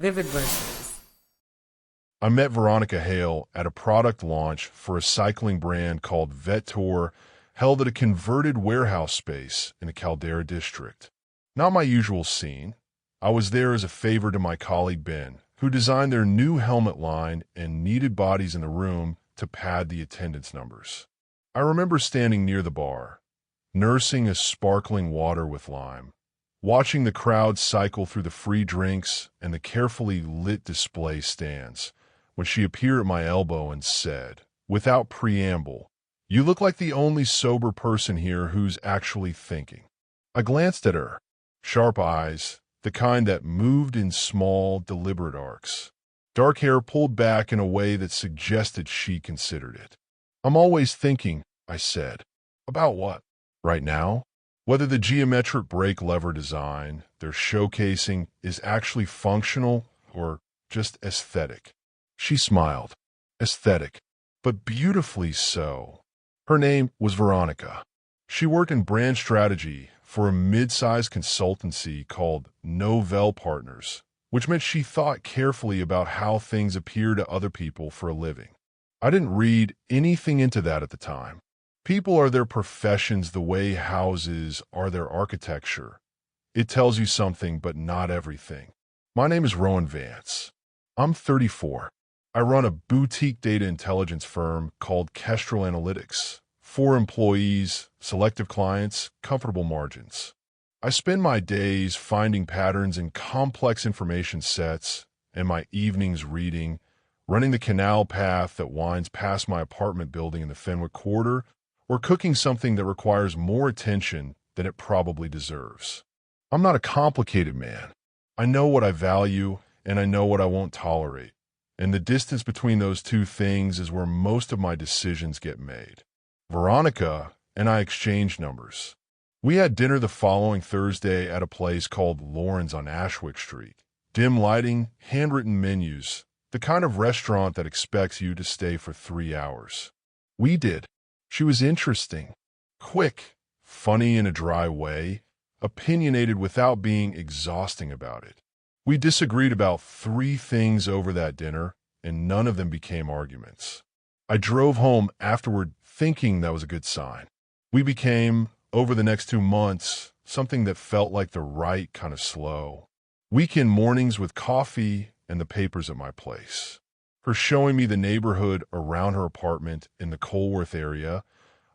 vivid versions. I met Veronica Hale at a product launch for a cycling brand called Vettor, held at a converted warehouse space in the Caldera district. Not my usual scene. I was there as a favor to my colleague Ben, who designed their new helmet line and needed bodies in the room to pad the attendance numbers. I remember standing near the bar, nursing a sparkling water with lime, watching the crowd cycle through the free drinks and the carefully lit display stands, when she appeared at my elbow and said, without preamble, "You look like the only sober person here who's actually thinking." I glanced at her, sharp eyes, the kind that moved in small, deliberate arcs. Dark hair pulled back in a way that suggested she considered it. "I'm always thinking," I said. "About what?" "Right now? Whether the geometric brake lever design they're showcasing is actually functional or just aesthetic." She smiled. Aesthetic, but beautifully so. Her name was Veronica. She worked in brand strategy for a mid-sized consultancy called Novell Partners, which meant she thought carefully about how things appear to other people for a living. I didn't read anything into that at the time. People are their professions the way houses are their architecture. It tells you something, but not everything. My name is Rowan Vance. I'm 34. I run a boutique data intelligence firm called Kestrel Analytics. 4 employees, selective clients, comfortable margins. I spend my days finding patterns in complex information sets and my evenings reading, running the canal path that winds past my apartment building in the Fenwick Quarter, or cooking something that requires more attention than it probably deserves. I'm not a complicated man. I know what I value, and I know what I won't tolerate. And the distance between those two things is where most of my decisions get made. Veronica and I exchanged numbers. We had dinner the following Thursday at a place called Lauren's on Ashwick Street. Dim lighting, handwritten menus, the kind of restaurant that expects you to stay for 3 hours. We did. She was interesting, quick, funny in a dry way, opinionated without being exhausting about it. We disagreed about 3 things over that dinner, and none of them became arguments. I drove home afterward thinking that was a good sign. We became, over the next 2 months, something that felt like the right kind of slow. Weekend mornings with coffee and the papers at my place. Her showing me the neighborhood around her apartment in the Colworth area,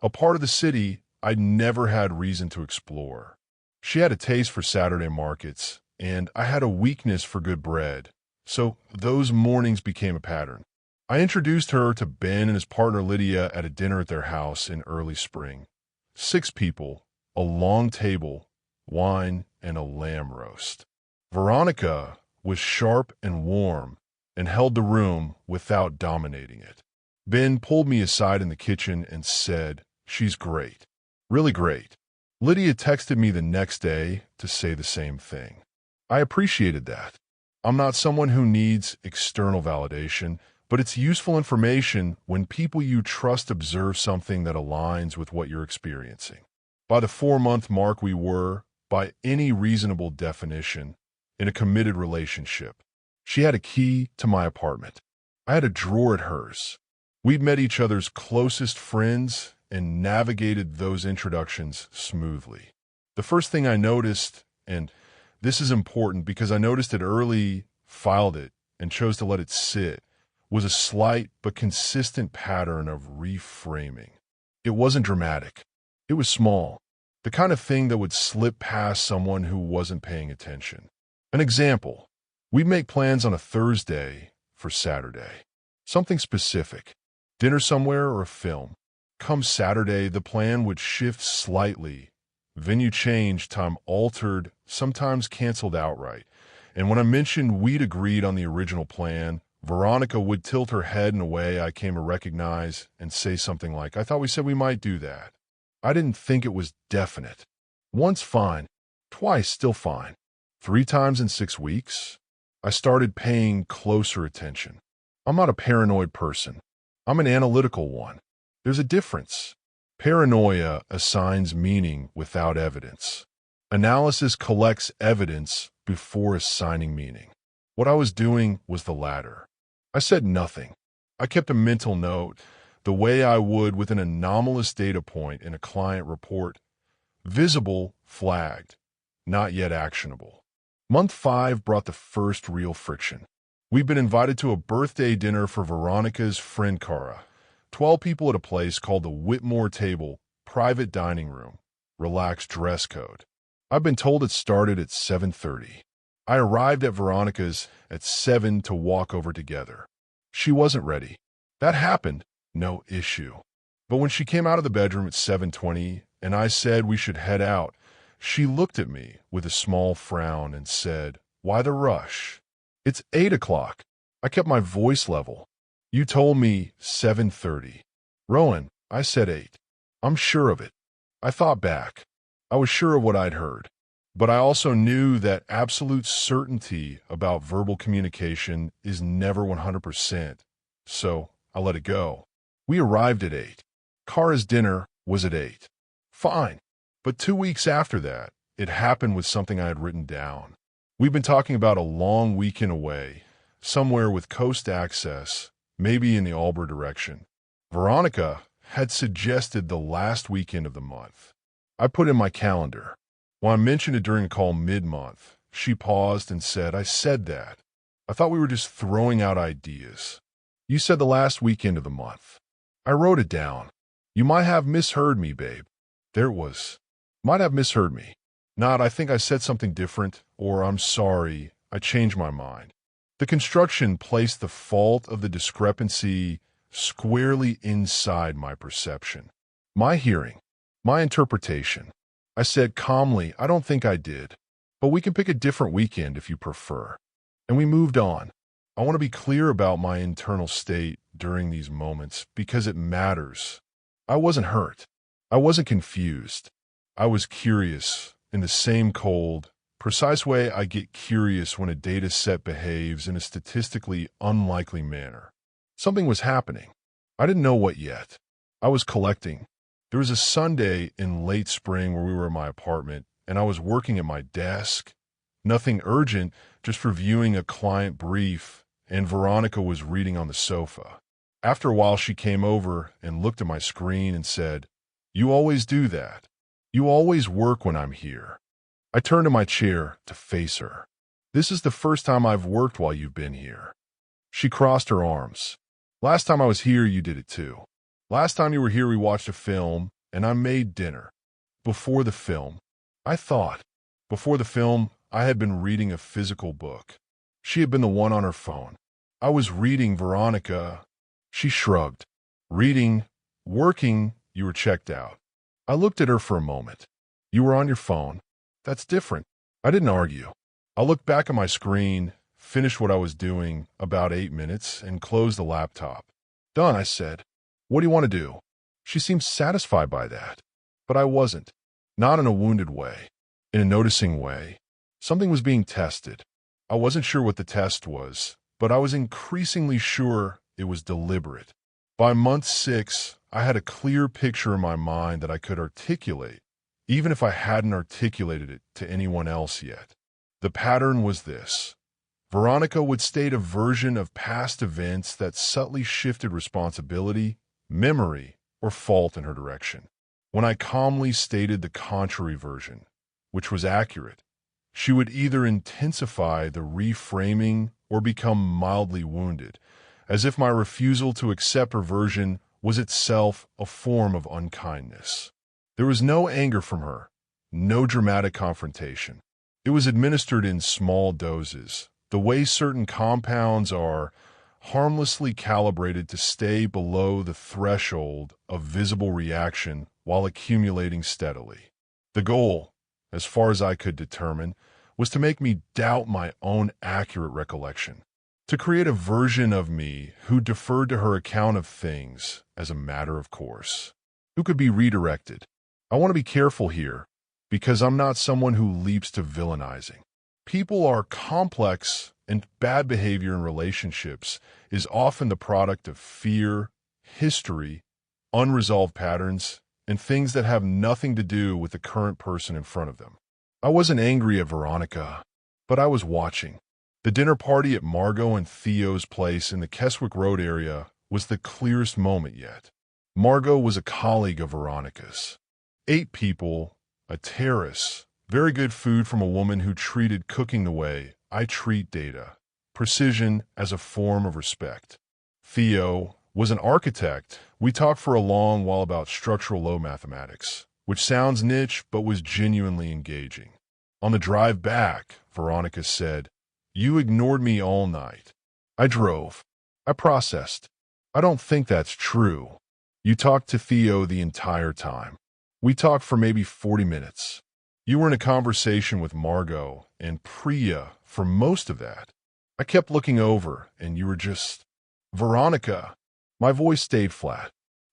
a part of the city I'd never had reason to explore. She had a taste for Saturday markets, and I had a weakness for good bread, so those mornings became a pattern. I introduced her to Ben and his partner Lydia at a dinner at their house in early spring. 6 people, a long table, wine, and a lamb roast. Veronica was sharp and warm and held the room without dominating it. Ben pulled me aside in the kitchen and said, "She's great. Really great." Lydia texted me the next day to say the same thing. I appreciated that. I'm not someone who needs external validation, but it's useful information when people you trust observe something that aligns with what you're experiencing. By the 4-month mark, we were, by any reasonable definition, in a committed relationship. She had a key to my apartment. I had a drawer at hers. We'd met each other's closest friends and navigated those introductions smoothly. The first thing I noticed, and this is important because I noticed it early, filed it, and chose to let it sit, was a slight but consistent pattern of reframing. It wasn't dramatic. It was small, the kind of thing that would slip past someone who wasn't paying attention. An example, we'd make plans on a Thursday for Saturday. Something specific, dinner somewhere or a film. Come Saturday, the plan would shift slightly. Venue changed, time altered, sometimes canceled outright. And when I mentioned we'd agreed on the original plan, Veronica would tilt her head in a way I came to recognize and say something like, "I thought we said we might do that." I didn't think it was definite. Once fine, twice still fine. 3 times in 6 weeks, I started paying closer attention. I'm not a paranoid person. I'm an analytical one. There's a difference. Paranoia assigns meaning without evidence. Analysis collects evidence before assigning meaning. What I was doing was the latter. I said nothing. I kept a mental note, the way I would with an anomalous data point in a client report. Visible, flagged, not yet actionable. Month 5 brought the first real friction. We'd been invited to a birthday dinner for Veronica's friend Cara. 12 people at a place called the Whitmore Table, private dining room, relaxed dress code. I've been told it started at 7:30. I arrived at Veronica's at 7 to walk over together. She wasn't ready. That happened, no issue. But when she came out of the bedroom at 7:20 and I said we should head out, she looked at me with a small frown and said, "Why the rush? It's 8 o'clock. I kept my voice level. You told me 7:30. Rowan, I said 8. I'm sure of it. I thought back. I was sure of what I'd heard. But I also knew that absolute certainty about verbal communication is never 100%. So I let it go. We arrived at 8. Cara's dinner was at 8. Fine. But 2 weeks after that, it happened with something I had written down. We've been talking about a long weekend away, somewhere with coast access, maybe in the Albury direction. Veronica had suggested the last weekend of the month. I put in my calendar. When I mentioned it during a call mid-month, she paused and said, "I said that. I thought we were just throwing out ideas. You said the last weekend of the month." I wrote it down. "You might have misheard me, babe." There it was. Might have misheard me. Not, "I think I said something different," or "I'm sorry, I changed my mind." The construction placed the fault of the discrepancy squarely inside my perception. My hearing. My interpretation. I said calmly, "I don't think I did, but we can pick a different weekend if you prefer." And we moved on. I want to be clear about my internal state during these moments because it matters. I wasn't hurt. I wasn't confused. I was curious in the same cold, precise way I get curious when a data set behaves in a statistically unlikely manner. Something was happening. I didn't know what yet. I was collecting. There was a Sunday in late spring where we were at my apartment, and I was working at my desk. Nothing urgent, just reviewing a client brief, and Veronica was reading on the sofa. After a while, she came over and looked at my screen and said, "You always do that. You always work when I'm here." I turned to my chair to face her. "This is the first time I've worked while you've been here." She crossed her arms. "Last time I was here, you did it too. Last time you were here, we watched a film, and I made dinner. Before the film, I thought. Before the film, I had been reading a physical book. She had been the one on her phone. I was reading Veronica." She shrugged. "Reading, working, you were checked out." I looked at her for a moment. "You were on your phone. That's different." I didn't argue. I looked back at my screen, finished what I was doing, about 8 minutes, and closed the laptop. "Done," I said. "What do you want to do?" She seemed satisfied by that. But I wasn't. Not in a wounded way. In a noticing way. Something was being tested. I wasn't sure what the test was, but I was increasingly sure it was deliberate. By month 6, I had a clear picture in my mind that I could articulate, even if I hadn't articulated it to anyone else yet. The pattern was this. Veronica would state a version of past events that subtly shifted responsibility, memory, or fault in her direction. When I calmly stated the contrary version, which was accurate, she would either intensify the reframing or become mildly wounded, as if my refusal to accept her version was itself a form of unkindness. There was no anger from her, no dramatic confrontation. It was administered in small doses, the way certain compounds are harmlessly calibrated to stay below the threshold of visible reaction while accumulating steadily. The goal, as far as I could determine, was to make me doubt my own accurate recollection, to create a version of me who deferred to her account of things as a matter of course, who could be redirected. I want to be careful here, because I'm not someone who leaps to villainizing. People are complex, and bad behavior in relationships is often the product of fear, history, unresolved patterns, and things that have nothing to do with the current person in front of them. I wasn't angry at Veronica, but I was watching. The dinner party at Margot and Theo's place in the Keswick Road area was the clearest moment yet. Margot was a colleague of Veronica's. 8 people, a terrace, very good food from a woman who treated cooking the way I treat data, precision as a form of respect. Theo was an architect. We talked for a long while about structural low mathematics, which sounds niche but was genuinely engaging. On the drive back, Veronica said, "You ignored me all night." I drove. I processed. I don't think that's true. You talked to Theo the entire time. We talked for maybe 40 minutes. You were in a conversation with Margot and Priya for most of that. I kept looking over, and you were just... Veronica. My voice stayed flat.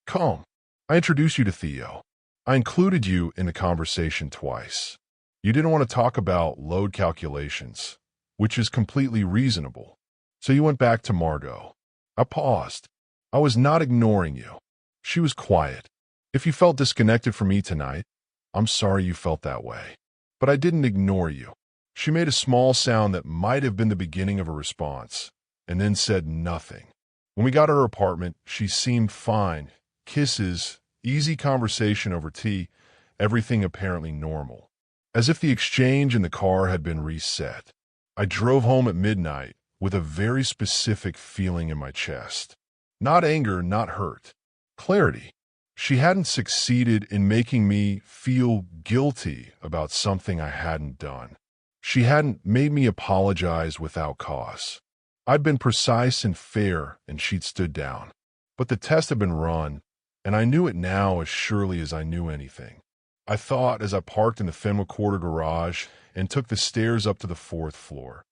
Calm. I introduced you to Theo. I included you in the conversation twice. You didn't want to talk about load calculations, which is completely reasonable. So you went back to Margot. I paused. I was not ignoring you. She was quiet. If you felt disconnected from me tonight, I'm sorry you felt that way. But I didn't ignore you. She made a small sound that might have been the beginning of a response, and then said nothing. When we got to her apartment, she seemed fine. Kisses, easy conversation over tea, everything apparently normal. As if the exchange in the car had been reset. I drove home at midnight with a very specific feeling in my chest. Not anger, not hurt. Clarity. She hadn't succeeded in making me feel guilty about something I hadn't done. She hadn't made me apologize without cause. I'd been precise and fair, and she'd stood down. But the test had been run, and I knew it now as surely as I knew anything. I thought as I parked in the Fenwick Quarter garage and took the stairs up to the 4th floor.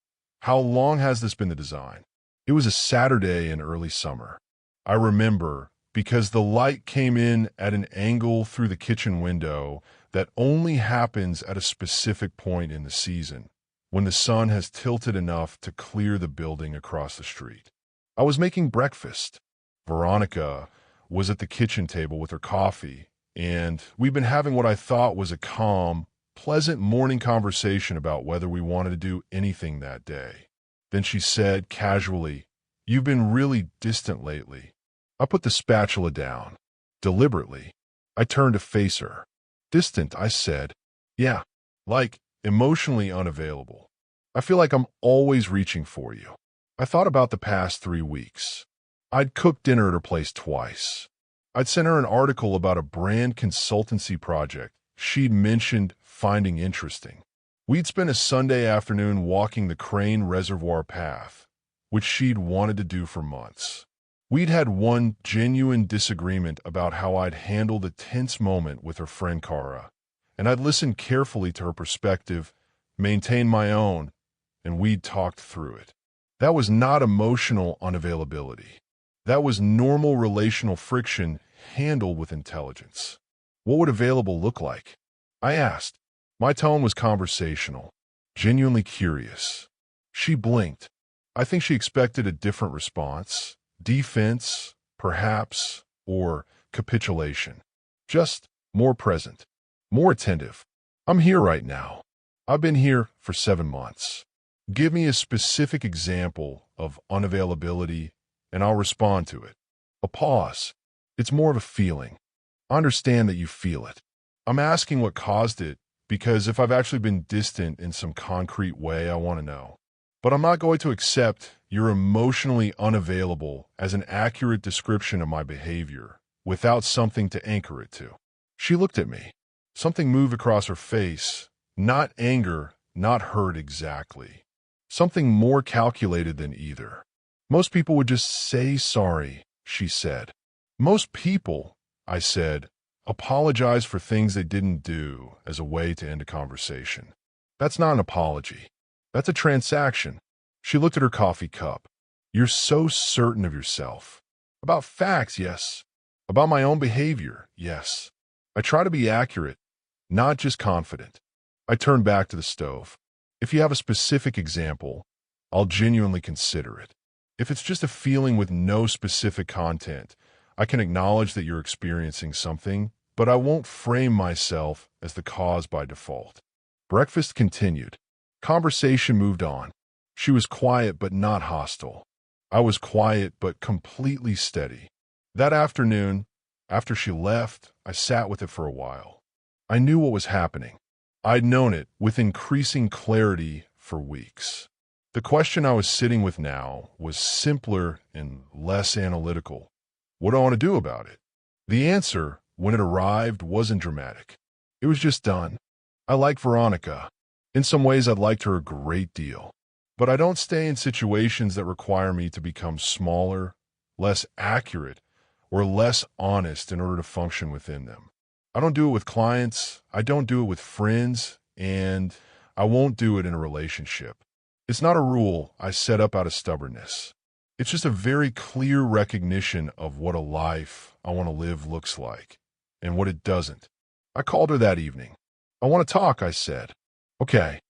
How long has this been the design? It was a Saturday in early summer. I remember because the light came in at an angle through the kitchen window that only happens at a specific point in the season, when the sun has tilted enough to clear the building across the street. I was making breakfast. Veronica was at the kitchen table with her coffee, and we'd been having what I thought was a calm, pleasant morning conversation about whether we wanted to do anything that day. Then she said casually, "You've been really distant lately." I put the spatula down. Deliberately, I turned to face her. Distant, I said. Yeah, like emotionally unavailable. I feel like I'm always reaching for you. I thought about the past 3 weeks. I'd cooked dinner at her place twice. I'd sent her an article about a brand consultancy project she'd mentioned finding interesting. We'd spent a Sunday afternoon walking the Crane Reservoir path, which she'd wanted to do for months. We'd had one genuine disagreement about how I'd handled a tense moment with her friend Cara, and I'd listened carefully to her perspective, maintained my own, and we'd talked through it. That was not emotional unavailability. That was normal relational friction handled with intelligence. What would available look like? I asked. My tone was conversational, genuinely curious. She blinked. I think she expected a different response. Defense, perhaps, or capitulation. Just more present, more attentive. I'm here right now. I've been here for 7 months. Give me a specific example of unavailability, and I'll respond to it. A pause. It's more of a feeling. I understand that you feel it. I'm asking what caused it because if I've actually been distant in some concrete way, I want to know. But I'm not going to accept you're emotionally unavailable as an accurate description of my behavior without something to anchor it to. She looked at me. Something moved across her face. Not anger, not hurt exactly. Something more calculated than either. Most people would just say sorry, she said. Most people, I said, apologize for things they didn't do as a way to end a conversation. That's not an apology. That's a transaction. She looked at her coffee cup. You're so certain of yourself. About facts, yes. About my own behavior, yes. I try to be accurate, not just confident. I turned back to the stove. If you have a specific example, I'll genuinely consider it. If it's just a feeling with no specific content, I can acknowledge that you're experiencing something, but I won't frame myself as the cause by default. Breakfast continued. Conversation moved on. She was quiet but not hostile. I was quiet but completely steady. That afternoon, after she left, I sat with it for a while. I knew what was happening. I'd known it with increasing clarity for weeks. The question I was sitting with now was simpler and less analytical. What do I want to do about it? The answer, when it arrived, wasn't dramatic. It was just done. I like Veronica. In some ways, I'd liked her a great deal. But I don't stay in situations that require me to become smaller, less accurate, or less honest in order to function within them. I don't do it with clients, I don't do it with friends, and I won't do it in a relationship. It's not a rule I set up out of stubbornness. It's just a very clear recognition of what a life I want to live looks like, and what it doesn't. I called her that evening. I want to talk, I said. Okay,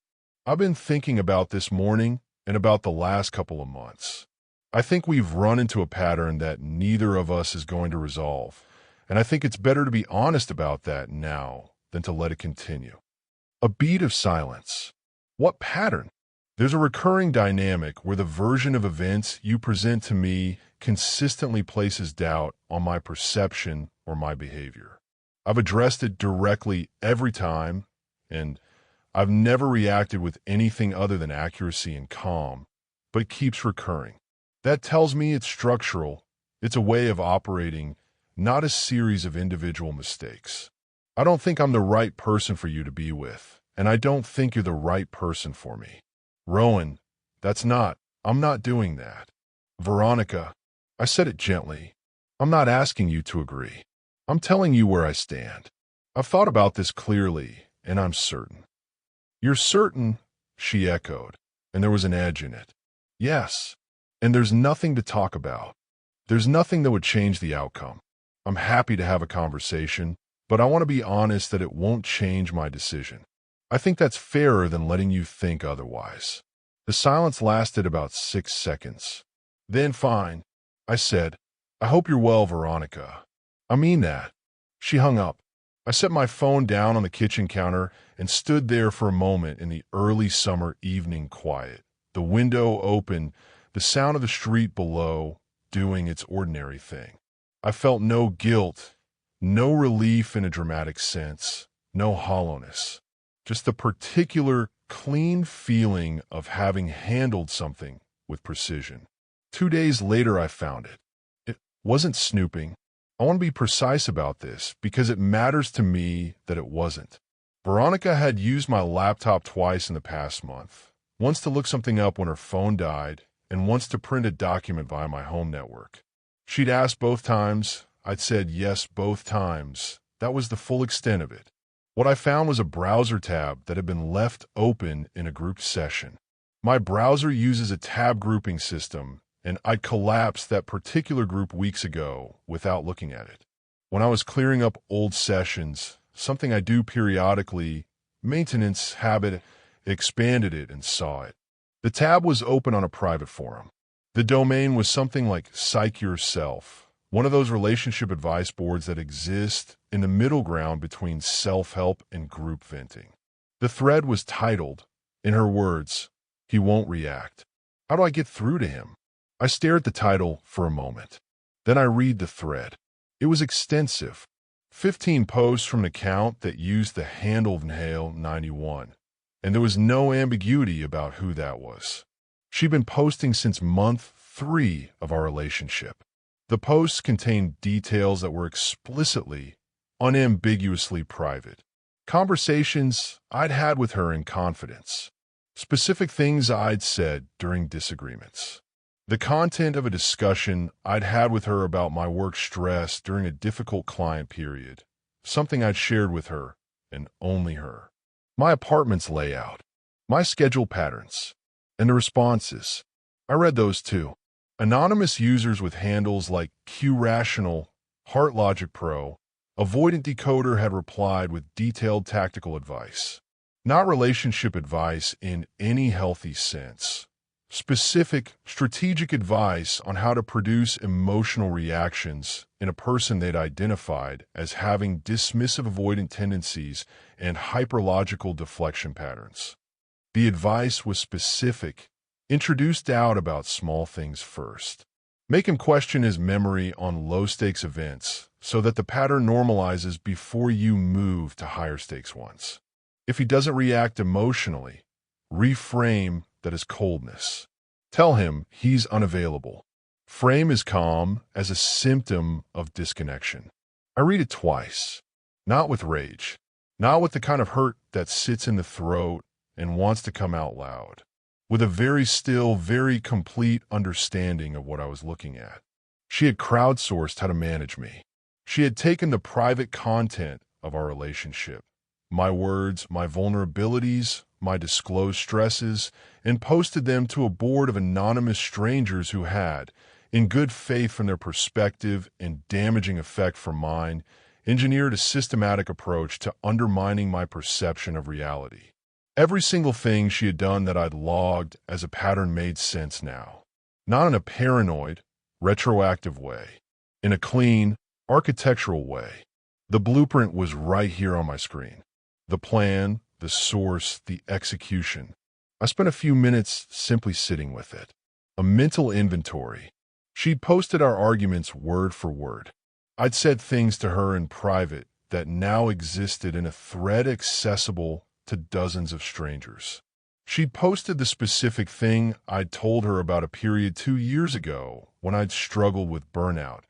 I've been thinking about this morning and about the last couple of months. I think we've run into a pattern that neither of us is going to resolve, and I think it's better to be honest about that now than to let it continue. A beat of silence. What pattern? There's a recurring dynamic where the version of events you present to me consistently places doubt on my perception or my behavior. I've addressed it directly every time, and I've never reacted with anything other than accuracy and calm, but it keeps recurring. That tells me it's structural. It's a way of operating, not a series of individual mistakes. I don't think I'm the right person for you to be with, and I don't think you're the right person for me. Rowan, I'm not doing that. Veronica, I said it gently. I'm not asking you to agree. I'm telling you where I stand. I've thought about this clearly, and I'm certain. You're certain, she echoed, and there was an edge in it. Yes, and there's nothing to talk about. There's nothing that would change the outcome. I'm happy to have a conversation, but I want to be honest that it won't change my decision. I think that's fairer than letting you think otherwise. The silence lasted about 6 seconds. Then fine, I said. I hope you're well, Veronica. I mean that. She hung up. I set my phone down on the kitchen counter and stood there for a moment in the early summer evening quiet. The window open, the sound of the street below doing its ordinary thing. I felt no guilt, no relief in a dramatic sense, no hollowness. Just the particular, clean feeling of having handled something with precision. 2 days later, I found it. It wasn't snooping. I want to be precise about this because it matters to me that it wasn't. Veronica had used my laptop twice in the past month, once to look something up when her phone died, and once to print a document via my home network. She'd asked both times. I'd said yes both times. That was the full extent of it. What I found was a browser tab that had been left open in a group session. My browser uses a tab grouping system, and I'd collapsed that particular group weeks ago without looking at it. When I was clearing up old sessions, something I do periodically, maintenance habit, expanded it and saw it. The tab was open on a private forum. The domain was something like Psych Yourself, one of those relationship advice boards that exist in the middle ground between self-help and group venting. The thread was titled, in her words, "He won't react. How do I get through to him?" I stare at the title for a moment. Then I read the thread. It was extensive. 15 posts from an account that used the handle Inhale91, and there was no ambiguity about who that was. She'd been posting since month 3 of our relationship. The posts contained details that were explicitly, unambiguously private. Conversations I'd had with her in confidence. Specific things I'd said during disagreements. The content of a discussion I'd had with her about my work stress during a difficult client period, something I'd shared with her, and only her. My apartment's layout, my schedule patterns, and the responses. I read those too. Anonymous users with handles like QRational, HeartLogic Pro, Avoidant Decoder had replied with detailed tactical advice. Not relationship advice in any healthy sense. Specific, strategic advice on how to produce emotional reactions in a person they'd identified as having dismissive avoidant tendencies and hyperlogical deflection patterns. The advice was specific Introduce doubt about small things first. Make him question his memory on low-stakes events so that the pattern normalizes before you move to higher-stakes ones. If he doesn't react emotionally, reframe that as coldness. Tell him he's unavailable. Frame his calm as a symptom of disconnection. I read it twice, not with rage, not with the kind of hurt that sits in the throat and wants to come out loud, with a very still, very complete understanding of what I was looking at. She had crowdsourced how to manage me. She had taken the private content of our relationship, my words, my vulnerabilities, my disclosed stresses, and posted them to a board of anonymous strangers who had, in good faith from their perspective and damaging effect from mine, engineered a systematic approach to undermining my perception of reality. Every single thing she had done that I'd logged as a pattern made sense now. Not in a paranoid, retroactive way. In a clean, architectural way. The blueprint was right here on my screen. The plan, the source, the execution. I spent a few minutes simply sitting with it. A mental inventory. She'd posted our arguments word for word. I'd said things to her in private that now existed in a thread accessible to dozens of strangers. She'd posted the specific thing I'd told her about a period 2 years ago when I'd struggled with burnout,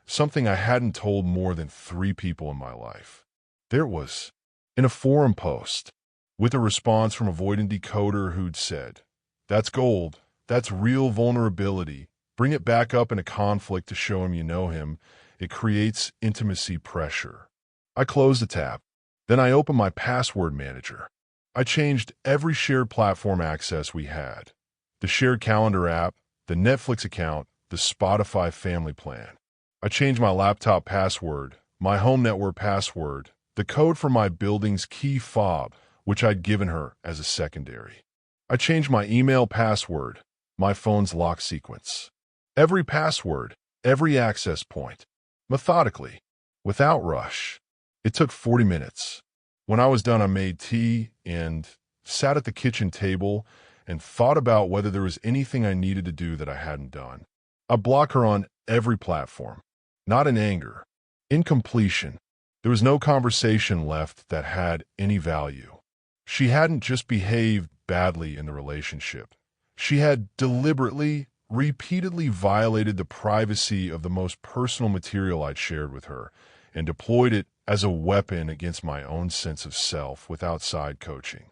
something I hadn't told more than 3 people in my life. There it was, in a forum post, with a response from a avoidant decoder who'd said, "That's gold. That's real vulnerability. Bring it back up in a conflict to show him you know him. It creates intimacy pressure." I closed the tab. Then I opened my password manager. I changed every shared platform access we had. The shared calendar app, the Netflix account, the Spotify family plan. I changed my laptop password, my home network password, the code for my building's key fob, which I'd given her as a secondary. I changed my email password, my phone's lock sequence. Every password, every access point. Methodically, without rush. It took 40 minutes. When I was done, I made tea and sat at the kitchen table and thought about whether there was anything I needed to do that I hadn't done. I blocked her on every platform, not in anger, in completion. There was no conversation left that had any value. She hadn't just behaved badly in the relationship. She had deliberately, repeatedly violated the privacy of the most personal material I'd shared with her and deployed it as a weapon against my own sense of self with outside coaching.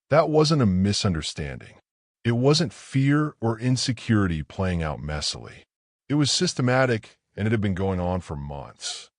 That wasn't a misunderstanding. It wasn't fear or insecurity playing out messily. It was systematic, and it had been going on for months.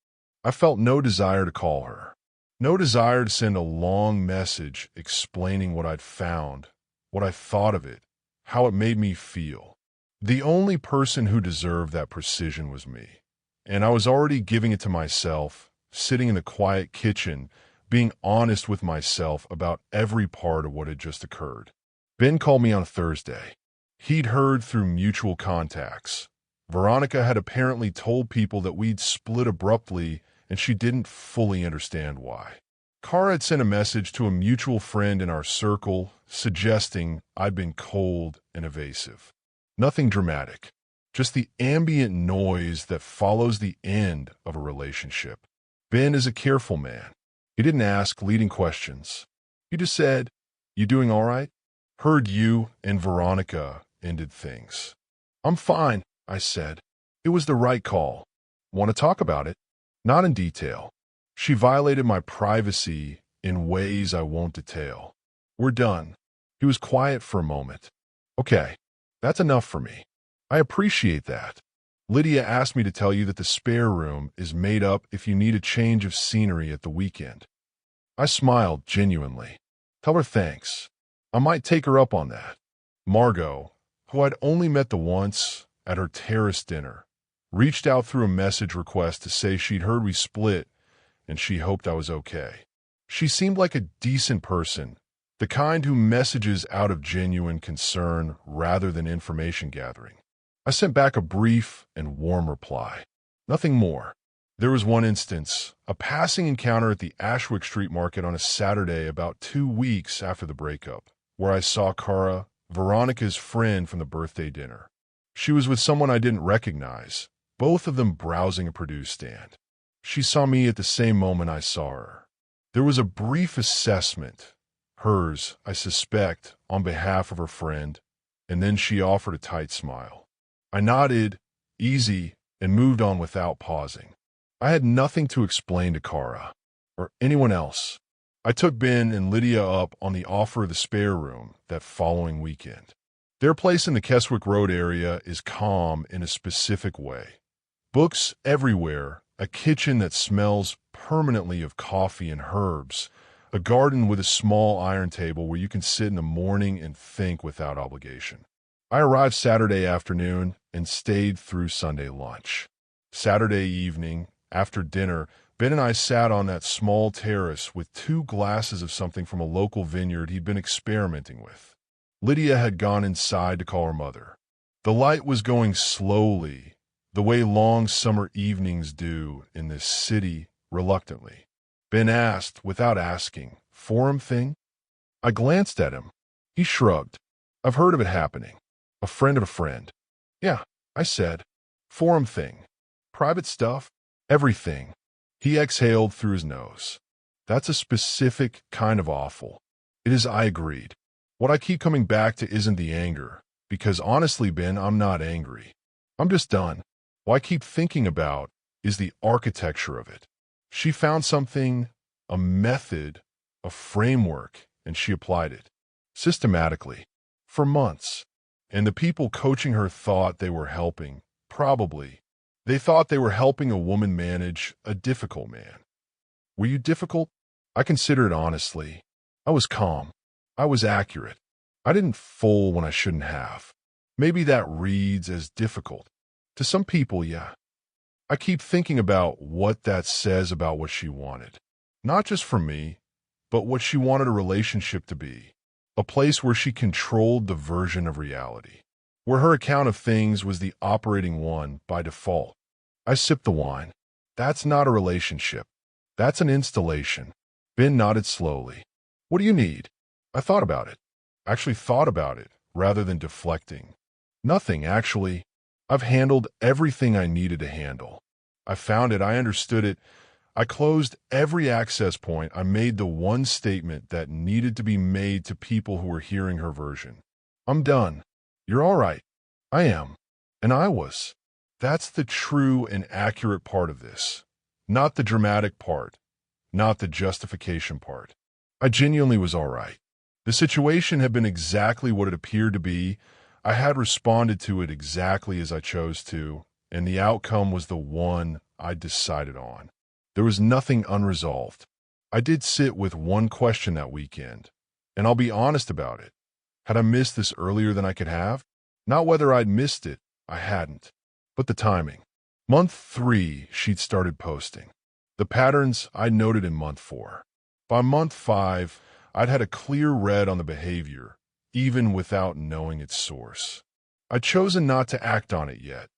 I felt no desire to call her. No desire to send a long message explaining what I'd found, what I thought of it, how it made me feel. The only person who deserved that precision was me, and I was already giving it to myself, sitting in the quiet kitchen, being honest with myself about every part of what had just occurred. Ben called me on Thursday. He'd heard through mutual contacts. Veronica had apparently told people that we'd split abruptly, and she didn't fully understand why. Cara had sent a message to a mutual friend in our circle suggesting I'd been cold and evasive. Nothing dramatic, just the ambient noise that follows the end of a relationship. Ben is a careful man. He didn't ask leading questions. He just said, "You doing all right?" Heard you and Veronica ended things. "I'm fine," I said. It was the right call. Want to talk about it? Not in detail. She violated my privacy in ways I won't detail. We're done. He was quiet for a moment. Okay, that's enough for me. I appreciate that. Lydia asked me to tell you that the spare room is made up if you need a change of scenery at the weekend. I smiled genuinely. Tell her thanks. I might take her up on that. Margot, who I'd only met the once at her terrace dinner, reached out through a message request to say she'd heard we split and she hoped I was okay. She seemed like a decent person, the kind who messages out of genuine concern rather than information gathering. I sent back a brief and warm reply. Nothing more. There was one instance, a passing encounter at the Ashwick Street Market on a Saturday about 2 weeks after the breakup, where I saw Cara Veronica's friend from the birthday dinner. She was with someone I didn't recognize, both of them browsing a produce stand. She saw me at the same moment I saw her. There was a brief assessment, hers, I suspect, on behalf of her friend, and then she offered a tight smile. I nodded, easy, and moved on without pausing. I had nothing to explain to Kara, or anyone else. I took Ben and Lydia up on the offer of the spare room that following weekend. Their place in the Keswick Road area is calm in a specific way. Books everywhere, a kitchen that smells permanently of coffee and herbs, a garden with a small iron table where you can sit in the morning and think without obligation. I arrived Saturday afternoon and stayed through Sunday lunch. Saturday evening, after dinner, Ben and I sat on that small terrace with 2 glasses of something from a local vineyard he'd been experimenting with. Lydia had gone inside to call her mother. The light was going slowly, the way long summer evenings do in this city, reluctantly. Ben asked, without asking, "Forum thing?" I glanced at him. He shrugged. "I've heard of it happening. A friend of a friend." "Yeah," I said. "Forum thing. Private stuff. Everything." He exhaled through his nose. "That's a specific kind of awful." "It is," I agreed. "What I keep coming back to isn't the anger, because honestly, Ben, I'm not angry. I'm just done. What I keep thinking about is the architecture of it. She found something, a method, a framework, and she applied it. Systematically. For months. And the people coaching her thought they were helping. Probably. They thought they were helping a woman manage a difficult man. Were you difficult? I consider it honestly. I was calm. I was accurate. I didn't fool when I shouldn't have. Maybe that reads as difficult. To some people, yeah. I keep thinking about what that says about what she wanted. Not just from me, but what she wanted a relationship to be. A place where she controlled the version of reality. Where her account of things was the operating one by default. I sipped the wine. That's not a relationship. That's an installation. Ben nodded slowly. What do you need? I thought about it. Actually thought about it, rather than deflecting. Nothing, actually. I've handled everything I needed to handle. I found it, I understood it. I closed every access point. I made the one statement that needed to be made to people who were hearing her version. I'm done. You're all right. I am. And I was. That's the true and accurate part of this. Not the dramatic part. Not the justification part. I genuinely was all right. The situation had been exactly what it appeared to be. I had responded to it exactly as I chose to, and the outcome was the one I decided on. There was nothing unresolved. I did sit with one question that weekend, and I'll be honest about it. Had I missed this earlier than I could have? Not whether I'd missed it, I hadn't, but the timing. Month 3, she'd started posting. The patterns I'd noted in month 4. By month 5, I'd had a clear read on the behavior, even without knowing its source. I'd chosen not to act on it yet,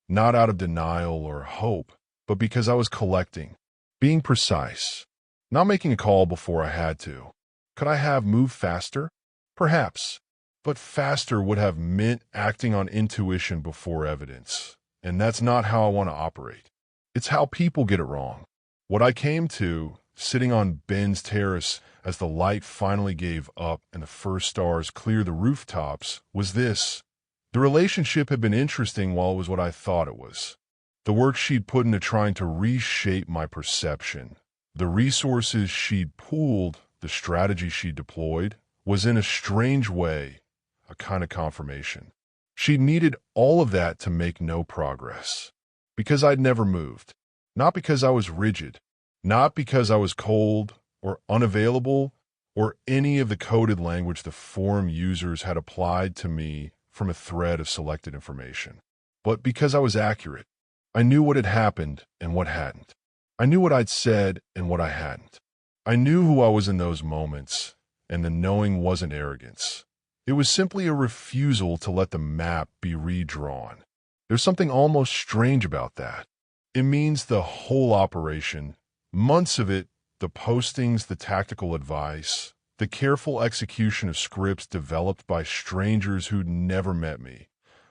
not out of denial or hope, but because I was collecting, being precise, not making a call before I had to. Could I have moved faster? Perhaps, but faster would have meant acting on intuition before evidence, and that's not how I want to operate. It's how people get it wrong. What I came to, sitting on Ben's terrace as the light finally gave up and the first stars cleared the rooftops, was this. The relationship had been interesting while it was what I thought it was. The work she'd put into trying to reshape my perception, the resources she'd pooled, the strategy she'd deployed, was in a strange way a kind of confirmation. She'd needed all of that to make no progress. Because I'd never moved. Not because I was rigid. Not because I was cold or unavailable or any of the coded language the forum users had applied to me from a thread of selected information. But because I was accurate. I knew what had happened and what hadn't. I knew what I'd said and what I hadn't. I knew who I was in those moments, and the knowing wasn't arrogance. It was simply a refusal to let the map be redrawn. There's something almost strange about that. It means the whole operation, months of it, the postings, the tactical advice, the careful execution of scripts developed by strangers who'd never met me,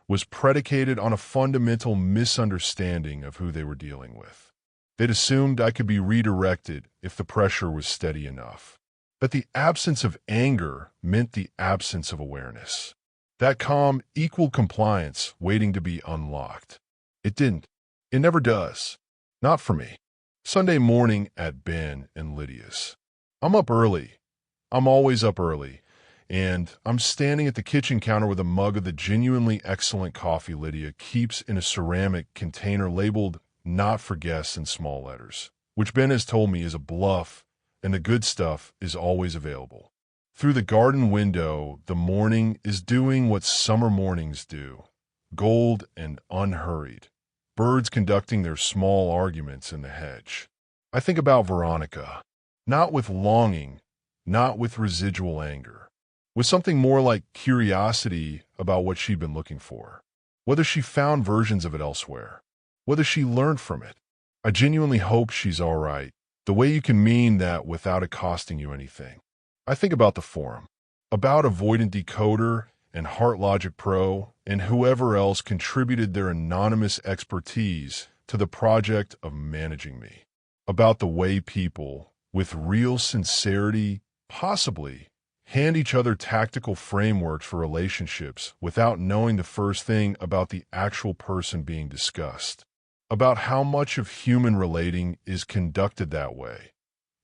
was predicated on a fundamental misunderstanding of who they were dealing with. They'd assumed I could be redirected if the pressure was steady enough. That the absence of anger meant the absence of awareness. That calm equaled compliance waiting to be unlocked. It didn't. It never does. Not for me. Sunday morning at Ben and Lydia's. I'm up early. I'm always up early. And I'm standing at the kitchen counter with a mug of the genuinely excellent coffee Lydia keeps in a ceramic container labeled "Not for Guests" in small letters, which Ben has told me is a bluff, and the good stuff is always available. Through the garden window, the morning is doing what summer mornings do, gold and unhurried, birds conducting their small arguments in the hedge. I think about Veronica, not with longing, not with residual anger, with something more like curiosity about what she'd been looking for, whether she found versions of it elsewhere, whether she learned from it. I genuinely hope she's all right, the way you can mean that without it costing you anything. I think about the forum, about Avoidant Decoder and HeartLogic Pro and whoever else contributed their anonymous expertise to the project of managing me, about the way people, with real sincerity, possibly, hand each other tactical frameworks for relationships without knowing the first thing about the actual person being discussed, about how much of human relating is conducted that way,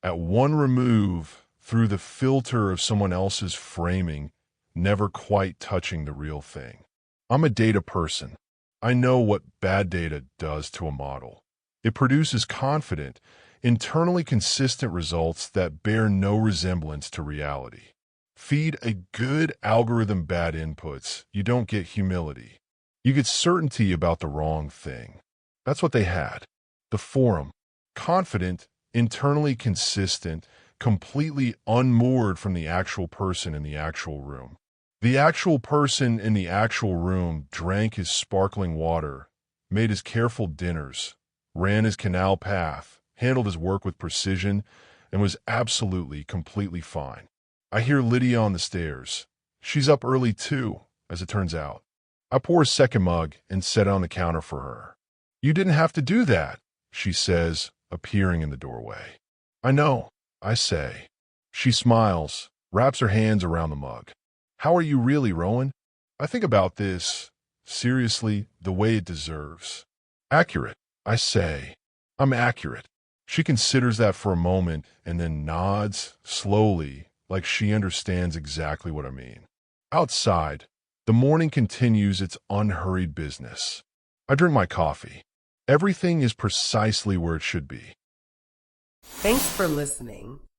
at one remove through the filter of someone else's framing, never quite touching the real thing. I'm a data person. I know what bad data does to a model. It produces confident, internally consistent results that bear no resemblance to reality. Feed a good algorithm bad inputs, you don't get humility. You get certainty about the wrong thing. That's what they had. The forum. Confident, internally consistent, completely unmoored from the actual person in the actual room. The actual person in the actual room drank his sparkling water, made his careful dinners, ran his canal path, handled his work with precision, and was absolutely, completely fine. I hear Lydia on the stairs. She's up early too, as it turns out. I pour a second mug and set it on the counter for her. "You didn't have to do that," she says, appearing in the doorway. "I know," I say. She smiles, wraps her hands around the mug. "How are you really, Rowan?" I think about this, seriously, the way it deserves. "Accurate," I say. "I'm accurate." She considers that for a moment and then nods, slowly, like she understands exactly what I mean. Outside, the morning continues its unhurried business. I drink my coffee. Everything is precisely where it should be. Thanks for listening.